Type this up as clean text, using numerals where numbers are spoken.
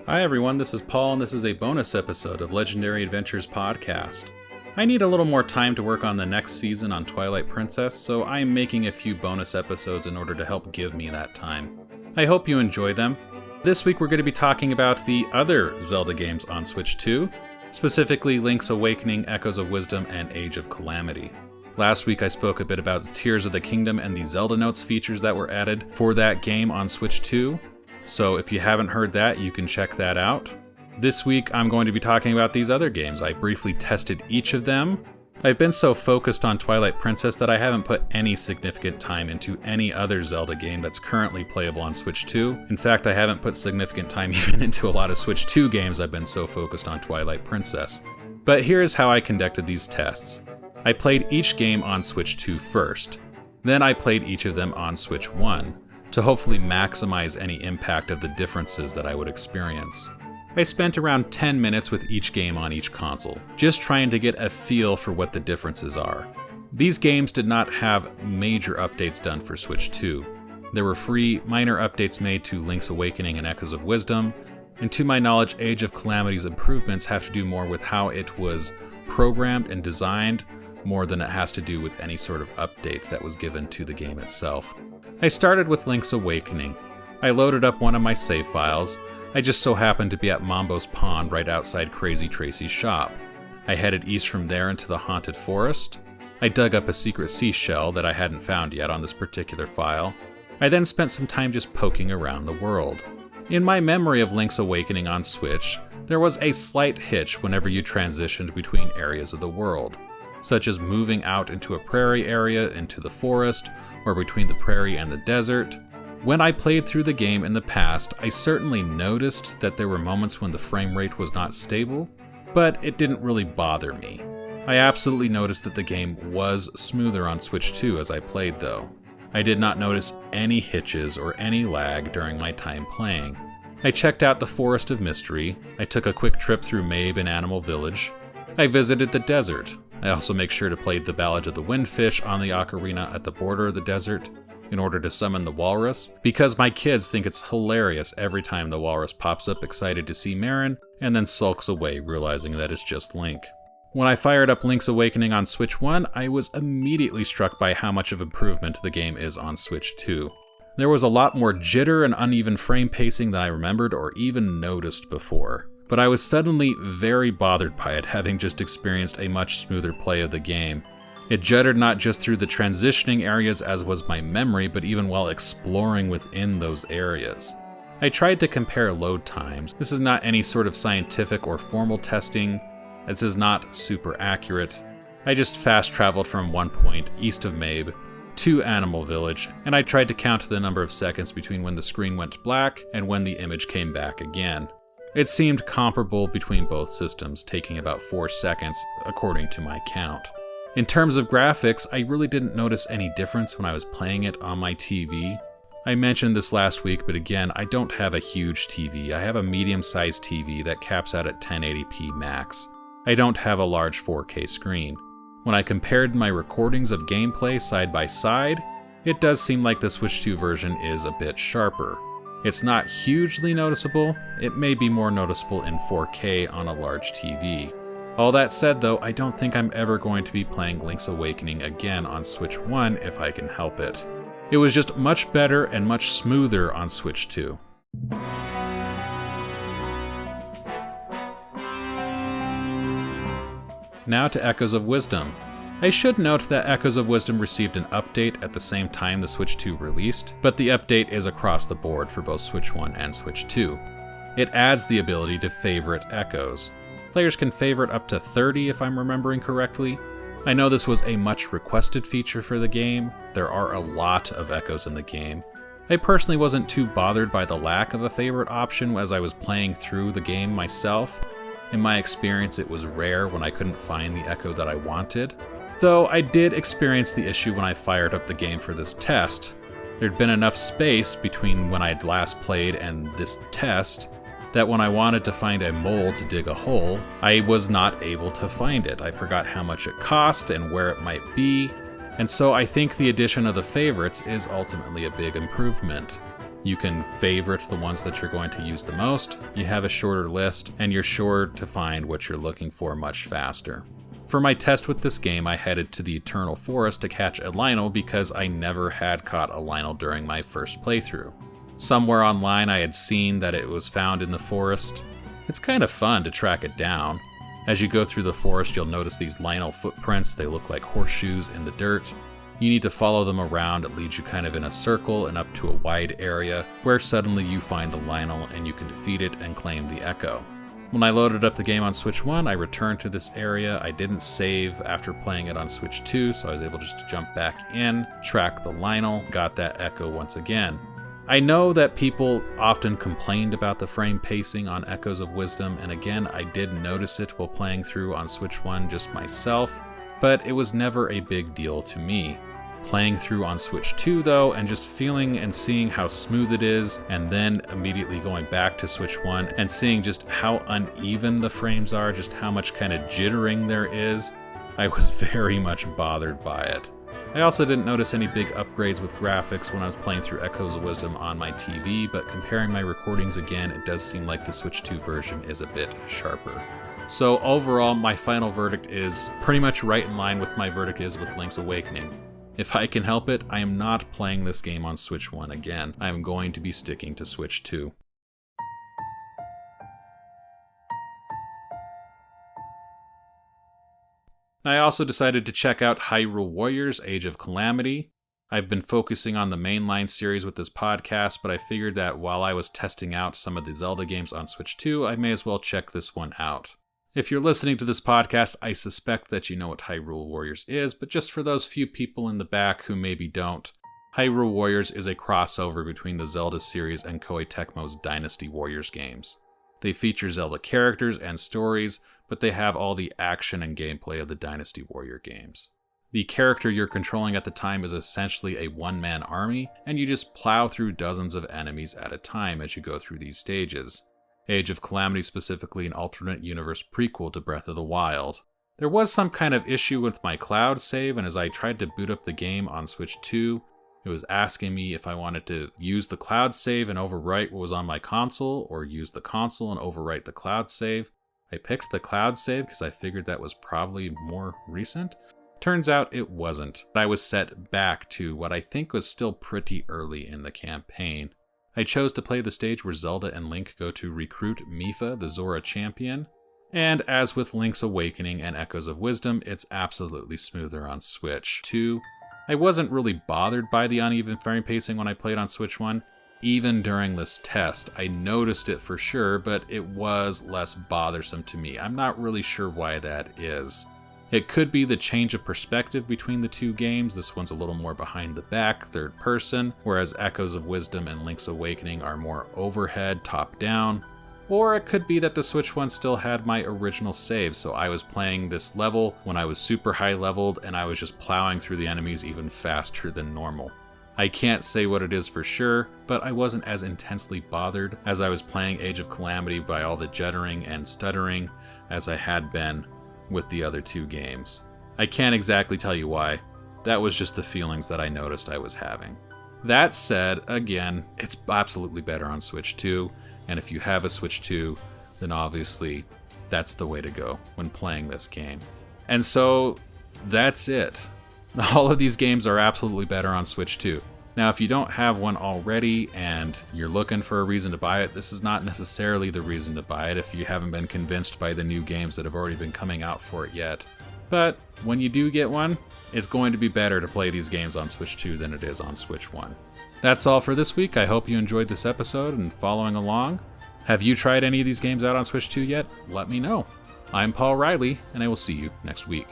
Hi everyone, this is Paul and this is a bonus episode of Legendary Adventures Podcast. I need a little more time to work on the next season on Twilight Princess, so I am making a few bonus episodes in order to help give me that time. I hope you enjoy them. This week we're going to be talking about the other Zelda games on Switch 2, specifically Link's Awakening, Echoes of Wisdom, and Age of Calamity. Last week I spoke a bit about Tears of the Kingdom and the Zelda Notes features that were added for that game on Switch 2. So if you haven't heard that, you can check that out. This week I'm going to be talking about these other games. I briefly tested each of them. I've been so focused on Twilight Princess that I haven't put any significant time into any other Zelda game that's currently playable on Switch 2. In fact, I haven't put significant time even into a lot of Switch 2 games. I've been so focused on Twilight Princess. But here's how I conducted these tests. I played each game on Switch 2 first. Then I played each of them on Switch 1. To hopefully maximize any impact of the differences that I would experience. I spent around 10 minutes with each game on each console, just trying to get a feel for what the differences are. These games did not have major updates done for Switch 2. There were free, minor updates made to Link's Awakening and Echoes of Wisdom, and to my knowledge, Age of Calamity's improvements have to do more with how it was programmed and designed, more than it has to do with any sort of update that was given to the game itself. I started with Link's Awakening. I loaded up one of my save files. I just so happened to be at Mambo's Pond right outside Crazy Tracy's shop. I headed east from there into the Haunted Forest. I dug up a secret seashell that I hadn't found yet on this particular file. I then spent some time just poking around the world. In my memory of Link's Awakening on Switch, there was a slight hitch whenever you transitioned between areas of the world, such as moving out into a prairie area into the forest, or between the prairie and the desert. When I played through the game in the past, I certainly noticed that there were moments when the frame rate was not stable, but it didn't really bother me. I absolutely noticed that the game was smoother on Switch 2 as I played though. I did not notice any hitches or any lag during my time playing. I checked out the Forest of Mystery, I took a quick trip through Mabe and Animal Village, I visited the desert. I also make sure to play the Ballad of the Windfish on the ocarina at the border of the desert in order to summon the walrus, because my kids think it's hilarious every time the walrus pops up excited to see Marin and then sulks away realizing that it's just Link. When I fired up Link's Awakening on Switch 1, I was immediately struck by how much of improvement the game is on Switch 2. There was a lot more jitter and uneven frame pacing than I remembered or even noticed before. But I was suddenly very bothered by it, having just experienced a much smoother play of the game. It juddered not just through the transitioning areas as was my memory, but even while exploring within those areas. I tried to compare load times. This is not any sort of scientific or formal testing. This is not super accurate. I just fast traveled from one point east of Mabe to Animal Village, and I tried to count the number of seconds between when the screen went black and when the image came back again. It seemed comparable between both systems, taking about 4 seconds, according to my count. In terms of graphics, I really didn't notice any difference when I was playing it on my TV. I mentioned this last week, but again, I don't have a huge TV. I have a medium-sized TV that caps out at 1080p max. I don't have a large 4K screen. When I compared my recordings of gameplay side by side, it does seem like the Switch 2 version is a bit sharper. It's not hugely noticeable. It may be more noticeable in 4K on a large TV. All that said though, I don't think I'm ever going to be playing Link's Awakening again on Switch 1 if I can help it. It was just much better and much smoother on Switch 2. Now to Echoes of Wisdom. I should note that Echoes of Wisdom received an update at the same time the Switch 2 released, but the update is across the board for both Switch 1 and Switch 2. It adds the ability to favorite echoes. Players can favorite up to 30 if I'm remembering correctly. I know this was a much requested feature for the game. There are a lot of echoes in the game. I personally wasn't too bothered by the lack of a favorite option as I was playing through the game myself. In my experience, it was rare when I couldn't find the echo that I wanted. Though I did experience the issue when I fired up the game for this test. There'd been enough space between when I'd last played and this test that when I wanted to find a mole to dig a hole, I was not able to find it. I forgot how much it cost and where it might be, and so I think the addition of the favorites is ultimately a big improvement. You can favorite the ones that you're going to use the most, you have a shorter list, and you're sure to find what you're looking for much faster. For my test with this game, I headed to the Eternal Forest to catch a Lynel because I never had caught a Lynel during my first playthrough. Somewhere online I had seen that it was found in the forest. It's kind of fun to track it down. As you go through the forest, you'll notice these Lynel footprints. They look like horseshoes in the dirt. You need to follow them around. It leads you kind of in a circle and up to a wide area where suddenly you find the Lynel and you can defeat it and claim the Echo. When I loaded up the game on Switch 1, I returned to this area. I didn't save after playing it on Switch 2, so I was able just to jump back in, track the Lynel, got that Echo once again. I know that people often complained about the frame pacing on Echoes of Wisdom, and again, I did notice it while playing through on Switch 1 just myself, but it was never a big deal to me. Playing through on Switch 2 though, and just feeling and seeing how smooth it is, and then immediately going back to Switch 1 and seeing just how uneven the frames are, just how much kind of jittering there is, I was very much bothered by it. I also didn't notice any big upgrades with graphics when I was playing through Echoes of Wisdom on my TV, but comparing my recordings again, it does seem like the Switch 2 version is a bit sharper. So overall, my final verdict is pretty much right in line with my verdict is with Link's Awakening. If I can help it, I am not playing this game on Switch 1 again. I am going to be sticking to Switch 2. I also decided to check out Hyrule Warriors: Age of Calamity. I've been focusing on the mainline series with this podcast, but I figured that while I was testing out some of the Zelda games on Switch 2, I may as well check this one out. If you're listening to this podcast, I suspect that you know what Hyrule Warriors is, but just for those few people in the back who maybe don't, Hyrule Warriors is a crossover between the Zelda series and Koei Tecmo's Dynasty Warriors games. They feature Zelda characters and stories, but they have all the action and gameplay of the Dynasty Warrior games. The character you're controlling at the time is essentially a one-man army, and you just plow through dozens of enemies at a time as you go through these stages. Age of Calamity is specifically an alternate universe prequel to Breath of the Wild. There was some kind of issue with my cloud save, and as I tried to boot up the game on Switch 2, it was asking me if I wanted to use the cloud save and overwrite what was on my console, or use the console and overwrite the cloud save. I picked the cloud save because I figured that was probably more recent. Turns out it wasn't. I was set back to what I think was still pretty early in the campaign. I chose to play the stage where Zelda and Link go to recruit Mipha, the Zora champion, and as with Link's Awakening and Echoes of Wisdom, it's absolutely smoother on Switch 2. I wasn't really bothered by the uneven frame pacing when I played on Switch 1. Even during this test, I noticed it for sure, but it was less bothersome to me. I'm not really sure why that is. It could be the change of perspective between the two games. This one's a little more behind the back, third person, whereas Echoes of Wisdom and Link's Awakening are more overhead, top down. Or it could be that the Switch one still had my original save, so I was playing this level when I was super high leveled and I was just plowing through the enemies even faster than normal. I can't say what it is for sure, but I wasn't as intensely bothered as I was playing Age of Calamity by all the juddering and stuttering as I had been with the other two games. I can't exactly tell you why. That was just the feelings that I noticed I was having. That said, again, it's absolutely better on Switch 2, and if you have a Switch 2, then obviously that's the way to go when playing this game. And so, that's it. All of these games are absolutely better on Switch 2. Now, if you don't have one already and you're looking for a reason to buy it, this is not necessarily the reason to buy it if you haven't been convinced by the new games that have already been coming out for it yet. But when you do get one, it's going to be better to play these games on Switch 2 than it is on Switch 1. That's all for this week. I hope you enjoyed this episode and following along. Have you tried any of these games out on Switch 2 yet? Let me know. I'm Paul Riley, and I will see you next week.